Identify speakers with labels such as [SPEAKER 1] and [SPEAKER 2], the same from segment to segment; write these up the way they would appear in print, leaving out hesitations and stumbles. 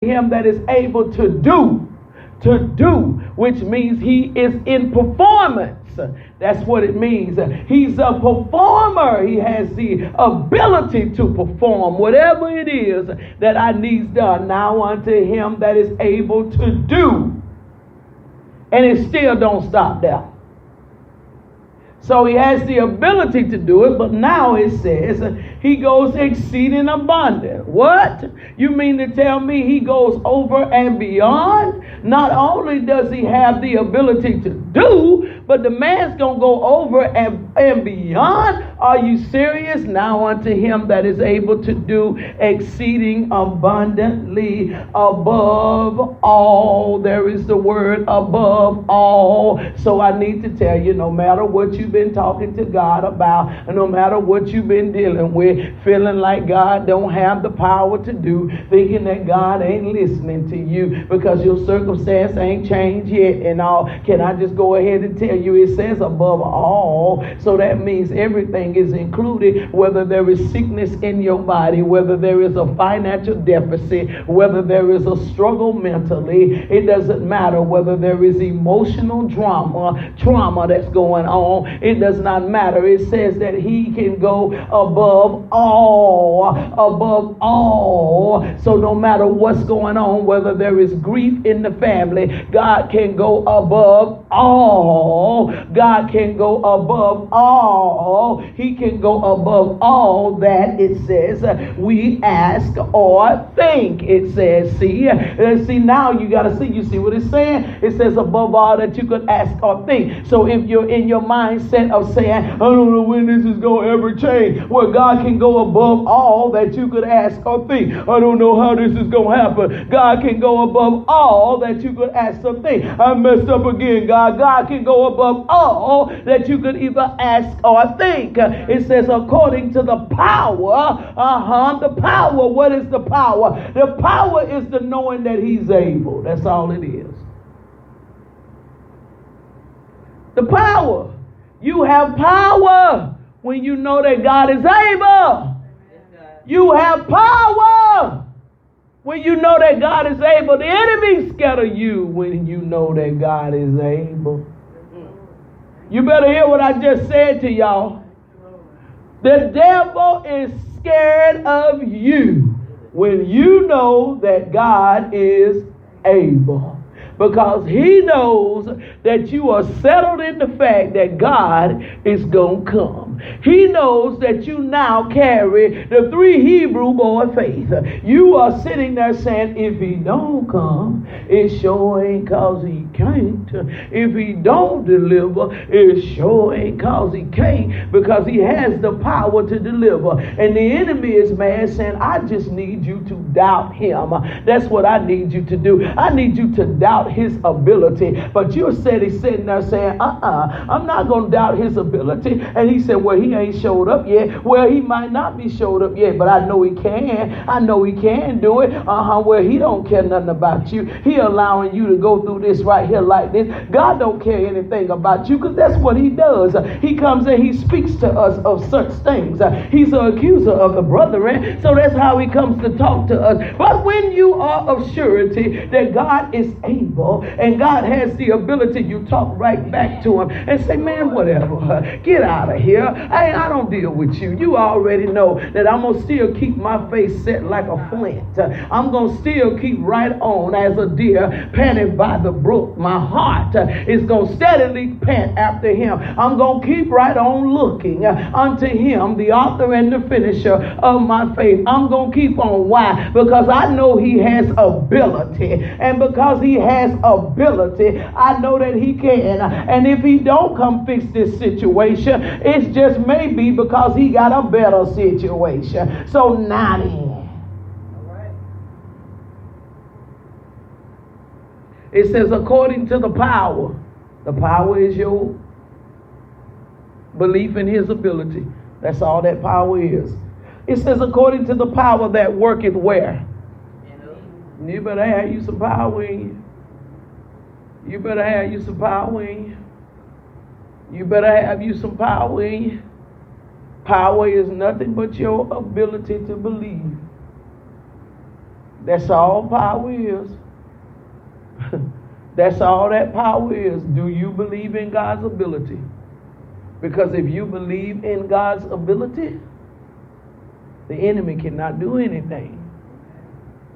[SPEAKER 1] him that is able to do, which means he is in performance. That's what it means. He's a performer. He has the ability to perform whatever it is that I need done. Now unto him that is able to do. And it still don't stop there. So he has the ability to do it, but now it says he goes exceeding abundant. What? You mean to tell me he goes over and beyond? Not only does he have the ability to do, but the man's going to go over and beyond. Are you serious? Now unto him that is able to do exceeding abundantly above all. There is the word above all. So I need to tell you, no matter what you've been talking to God about, and no matter what you've been dealing with, feeling like God don't have the power to do, thinking that God ain't listening to you because your circumstance ain't changed yet and all, can I just go ahead and tell you it says above all? So that means everything is included, whether there is sickness in your body, whether there is a financial deficit, whether there is a struggle mentally, it doesn't matter, whether there is emotional trauma that's going on, it does not matter. It says that he can go above all. So no matter what's going on, whether there is grief in the family, God can go above all. God can go above all. He can go above all that it says we ask or think. It says, see now you got to see. You see what it's saying? It says above all that you could ask or think. So if you're in your mindset of saying, I don't know when this is going to ever change, well, God can go above all that you could ask or think. I don't know how this is going to happen. God can go above all that you could ask or think. I messed up again, God. God can go above all that you could either ask or think. It says according to the power. The power. What is the power? The power is the knowing that he's able. That's all it is. The power. You have power when you know that God is able. You have power when you know that God is able. The enemy scatter you when you know that God is able. You better hear what I just said to y'all. The devil is scared of you when you know that God is able. Because he knows that you are settled in the fact that God is going to come. He knows that you now carry the 3 Hebrew boy faith. You are sitting there saying, if he don't come, it sure ain't cause he can't. If he don't deliver, it sure ain't cause he can't, because he has the power to deliver. And the enemy is mad saying, I just need you to doubt him. That's what I need you to do. I need you to doubt his ability. But you're sitting there saying, I'm not going to doubt his ability. And he said, well, he ain't showed up yet. Well, he might not be showed up yet, but I know he can. I know he can do it. Well, he don't care nothing about you. He allowing you to go through this right here like this. God don't care anything about you, because that's what he does. He comes and he speaks to us of such things. He's an accuser of the brethren. So that's how he comes to talk to us. But when you are of surety that God is able and God has the ability, you talk right back to him and say, man, whatever, get out of here. I don't deal with you. You already know that I'm going to still keep my face set like a flint. I'm going to still keep right on as a deer panted by the brook. My heart is going to steadily pant after him. I'm going to keep right on looking unto him, the author and the finisher of my faith. I'm going to keep on. Why? Because I know he has ability. And because he has ability, I know that he can. And if he don't come fix this situation, it's just maybe because he got a better situation. So now then. It says according to the power. The power is your belief in his ability. That's all that power is. It says according to the power that worketh where? You better have you some power in you. You better have you some power in you. You better have you some power in you. Power is nothing but your ability to believe That's all power is. That's all that power is. Do you believe in God's ability? Because if you believe in God's ability, the enemy cannot do anything.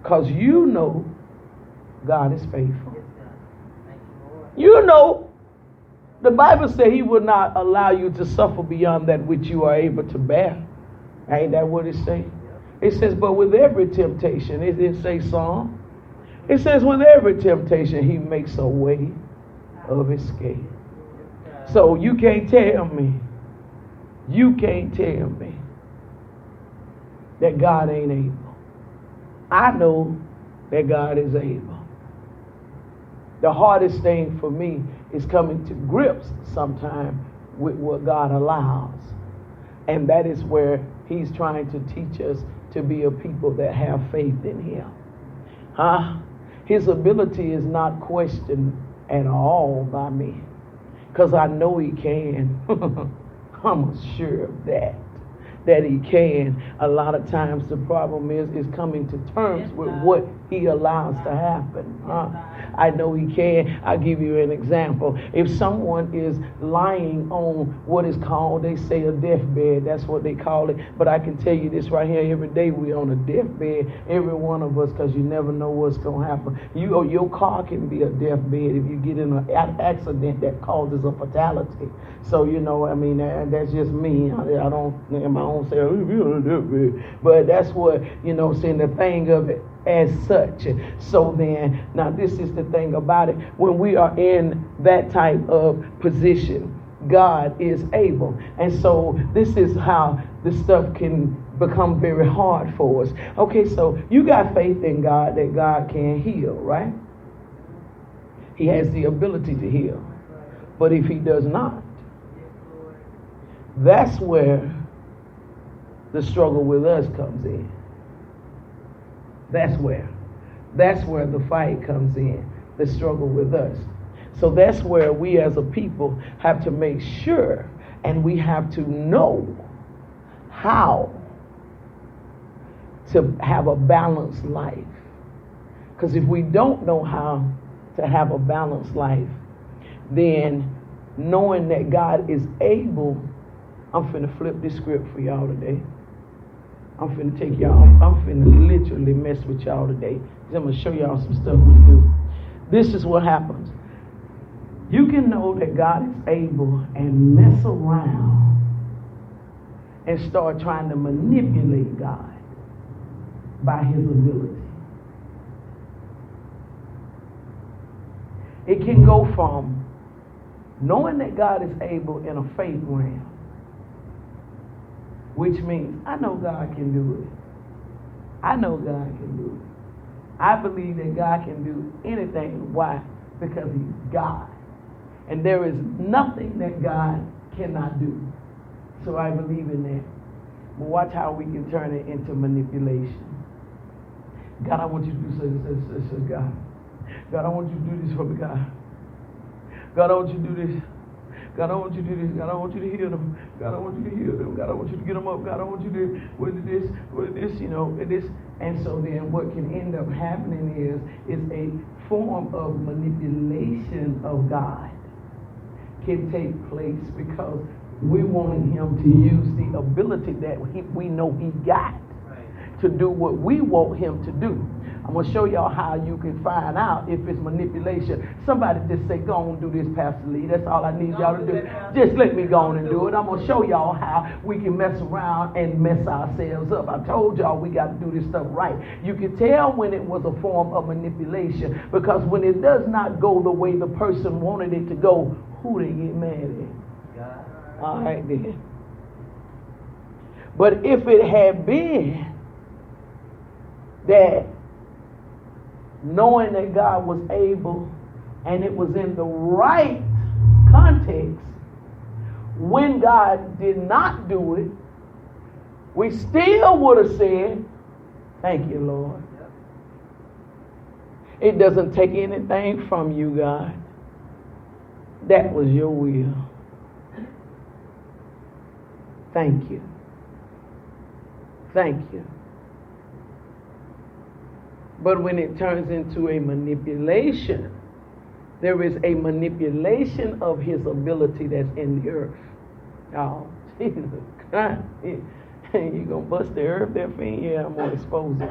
[SPEAKER 1] Because you know God is faithful. You know, the Bible says he will not allow you to suffer beyond that which you are able to bear. Ain't that what it says? It says, but with every temptation, it didn't say some. It says, with every temptation, he makes a way of escape. So you can't tell me that God ain't able. I know that God is able. The hardest thing for me is coming to grips sometimes with what God allows. And that is where he's trying to teach us to be a people that have faith in him. His ability is not questioned at all by me. Because I know he can. I'm sure of that he can. A lot of times the problem is coming to terms with what he allows to happen. I know he can. I'll give you an example. If someone is lying on what is called, they say, a deathbed, that's what they call it. But I can tell you this right here, every day we're on a deathbed, every one of us, because you never know what's going to happen. Your car can be a deathbed if you get in an accident that causes a fatality. So, you know, I mean, that's just me. I don't, in my own say, but that's what, you know, saying the thing of it as such. So then, now this is the thing about it. When we are in that type of position, God is able. And so this is how this stuff can become very hard for us. Okay, so you got faith in God that God can heal, right? He has the ability to heal. But if he does not, that's where the struggle with us comes in. That's where the fight comes in, the struggle with us. So that's where we as a people have to make sure, and we have to know how to have a balanced life. Because if we don't know how to have a balanced life, then knowing that God is able, I'm finna flip this script for y'all today. I'm finna literally mess with y'all today. I'm gonna show y'all some stuff we do. This is what happens. You can know that God is able and mess around and start trying to manipulate God by his ability. It can go from knowing that God is able in a faith realm, which means I know God can do it. I know God can do it. I believe that God can do anything. Why? Because he's God. And there is nothing that God cannot do. So I believe in that. But watch how we can turn it into manipulation. God, I want you to do such, God. God, I want you to do this for me, God. God, I want you to do this. God, I want you to do this. God, I want you to heal them. God, I want you to heal them. God, I want you to get them up. God, I want you to with this, you know, this. And so then what can end up happening is a form of manipulation of God can take place because we wanted him to use the ability that we know he got to do what we want him to do. I'm going to show y'all how you can find out if it's manipulation. Somebody just say, go on and do this, Pastor Lee. That's all I need y'all to do. Just let me go on and do it. I'm going to show y'all how we can mess around and mess ourselves up. I told y'all we got to do this stuff right. You can tell when it was a form of manipulation because when it does not go the way the person wanted it to go, who they get mad at? All right, then. But if it had been that knowing that God was able and it was in the right context, when God did not do it, we still would have said, thank you, Lord. It doesn't take anything from you, God. That was your will. Thank you. Thank you. But when it turns into a manipulation, there is a manipulation of his ability that's in the earth. Oh, Jesus Christ. You going to bust the earth there, Fiend? Yeah, I'm going to expose it.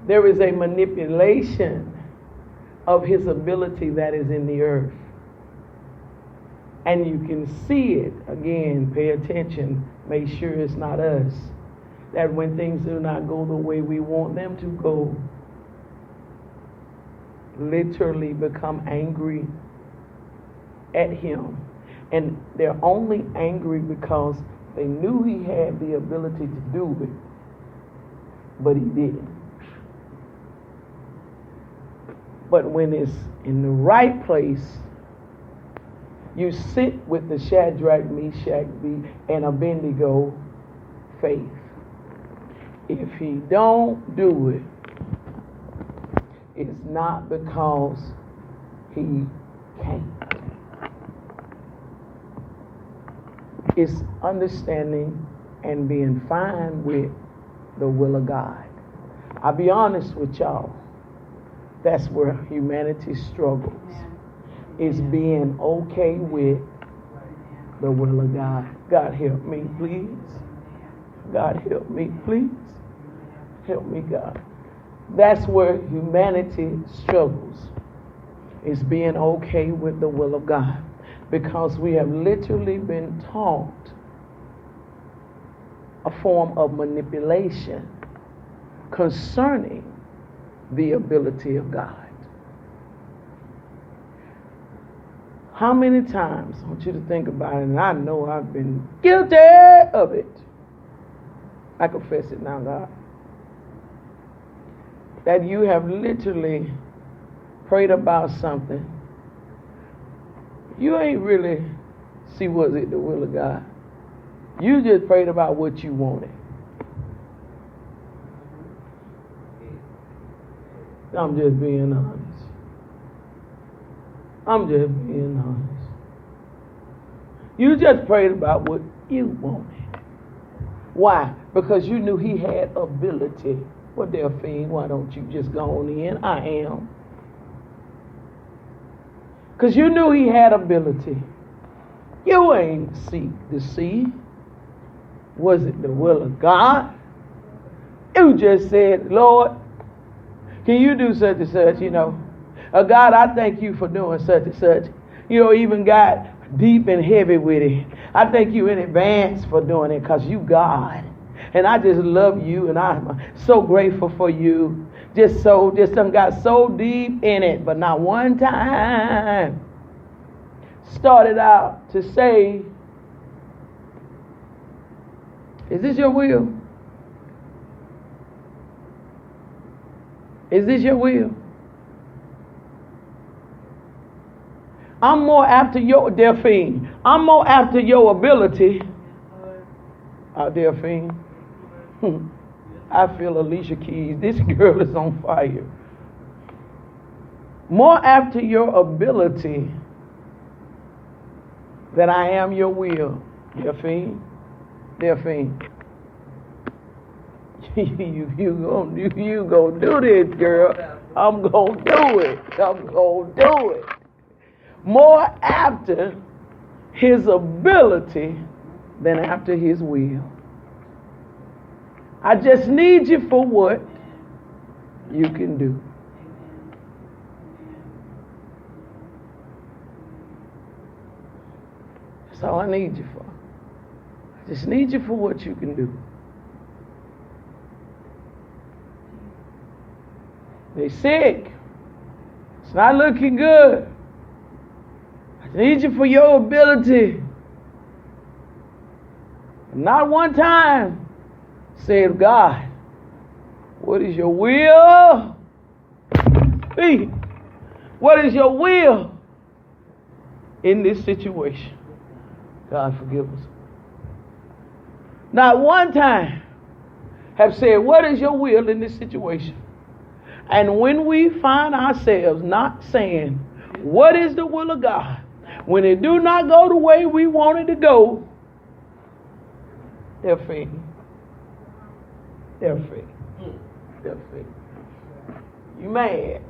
[SPEAKER 1] There is a manipulation of his ability that is in the earth. And you can see it. Again, pay attention. Make sure it's not us. That when things do not go the way we want them to go, literally become angry at him. And they're only angry because they knew he had the ability to do it, but he didn't. But when it's in the right place, you sit with the Shadrach, Meshach, and Abednego faith. If he don't do it, it's not because he can't. It's understanding and being fine with the will of God. I'll be honest with y'all. That's where humanity struggles. Is being okay with the will of God. God help me, please. God help me, please. Help me, God. That's where humanity struggles. Is being okay with the will of God. Because we have literally been taught a form of manipulation concerning the ability of God. How many times, I want you to think about it, and I know I've been guilty of it. I confess it now, God. That you have literally prayed about something. You ain't really see was it the will of God. You just prayed about what you wanted. I'm just being honest. I'm just being honest. You just prayed about what you wanted. Why? Because you knew he had ability. Well, Delphine, why don't you just go on in? I am. Because you knew he had ability. You ain't seek to see. Was it the will of God? You just said, Lord, can you do such and such, God, I thank you for doing such and such. Even got deep and heavy with it. I thank you in advance for doing it because you God. And I just love you and I'm so grateful for you. Just done got so deep in it, but not one time started out to say, is this your will? Is this your will? I'm more after your, Delphine. I'm more after your ability. Delphine. I feel Alicia Keys. This girl is on fire. More after your ability than I am your will. Delphine. Delphine. You gonna do this, girl. I'm gonna do it. I'm gonna do it. More after his ability than after his will. I just need you for what you can do. That's all I need you for. I just need you for what you can do. They sick. It's not looking good. I need you for your ability. Not one time said, God, what is your will? What is your will in this situation? God forgive us. Not one time have said, what is your will in this situation? And when we find ourselves not saying, what is the will of God? When it do not go the way we want it to go, they're free. They're free. They're free. You mad.